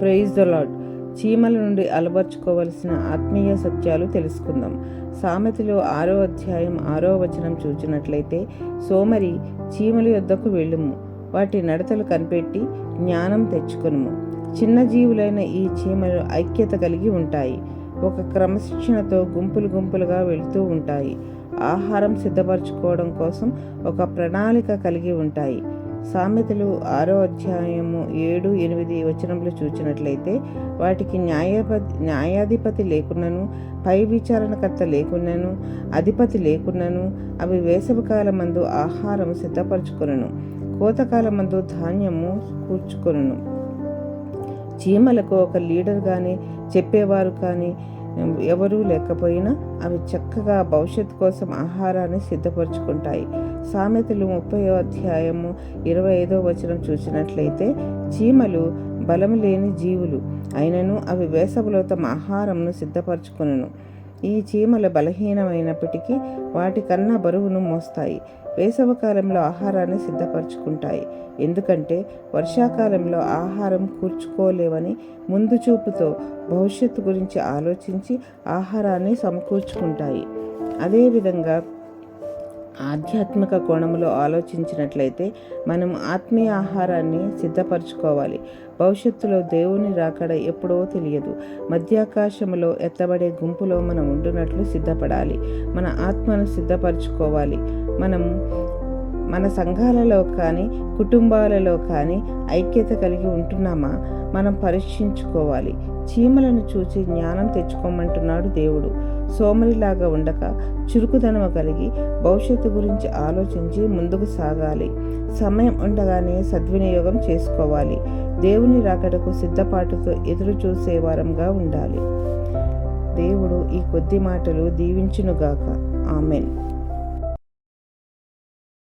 Praise the lord. చీమల నుండి అలవర్చుకోవలసిన ఆత్మీయ సత్యాలు తెలుసుకుందాం. సామెతలు 6వ అధ్యాయం 6వ వచనం చూచినట్లయితే, సోమరి చీమల యొద్దకు వెళ్ళుము, వాటి నడతలు కనిపెట్టి జ్ఞానం తెచ్చుకొనుము. చిన్న జీవులైన ఈ చీమలు ఐక్యత కలిగి ఉంటాయి. ఒక క్రమశిక్షణతో గుంపులుగా వెళుతూ ఉంటాయి. ఆహారం సిద్ధపరచుకోవడం కోసం ఒక ప్రణాళిక కలిగి ఉంటాయి. సామెతలు 6వ అధ్యాయము 7, 8 వచనంలో చూచినట్లయితే, వాటికి న్యాయాధిపతి లేకున్నను, పై విచారణకర్త లేకున్నను, అధిపతి లేకున్నను, అవి వేసవికాలమందు ఆహారం సిద్ధపరచుకొనును, కోతకాలమందు ధాన్యము కూర్చుకొనును. చీమలకు ఒక లీడర్ కానీ చెప్పేవారు కానీ ఎవరూ లేకపోయినా అవి చక్కగా భవిష్యత్తు కోసం ఆహారాన్ని సిద్ధపరచుకుంటాయి. సామెతలు 30వ అధ్యాయము 25వ వచనం చూసినట్లయితే, చీమలు బలము లేని జీవులు అయినను అవి వేసవిలో తమ ఆహారంను సిద్ధపరచుకొనును. ఈ చీమలు బలహీనమైనప్పటికీ వాటికన్నా బరువును మోస్తాయి. వేసవికాలంలో ఆహారాన్ని సిద్ధపరచుకుంటాయి, ఎందుకంటే వర్షాకాలంలో ఆహారం కూర్చుకోలేవని ముందు చూపుతో భవిష్యత్తు గురించి ఆలోచించి ఆహారాన్ని సమకూర్చుకుంటాయి. అదేవిధంగా ఆధ్యాత్మిక కోణంలో ఆలోచించినట్లయితే మనం ఆత్మీయ ఆహారాన్ని సిద్ధపరచుకోవాలి. భవిష్యత్తులో దేవుని రాకడ ఎప్పుడో తెలియదు. మధ్యాకాశంలో ఎత్తబడే గుంపులో మనం ఉండునట్లు సిద్ధపడాలి. మన ఆత్మను సిద్ధపరచుకోవాలి. మన సంఘాలలో కానీ కుటుంబాలలో కానీ ఐక్యత కలిగి ఉంటున్నామా మనం పరీక్షించుకోవాలి. చీమలను చూసి జ్ఞానం తెచ్చుకోమంటున్నాడు దేవుడు. సోమరిలాగా ఉండక చురుకుదనము కలిగి భవిష్యత్తు గురించి ఆలోచించి ముందుకు సాగాలి. సమయం ఉండగానే సద్వినియోగం చేసుకోవాలి. దేవుని రాకడకు సిద్ధపాటుతో ఎదురు చూసే వారంగా ఉండాలి. దేవుడు ఈ కొద్ది మాటలు దీవించునుగాక. ఆమెన్.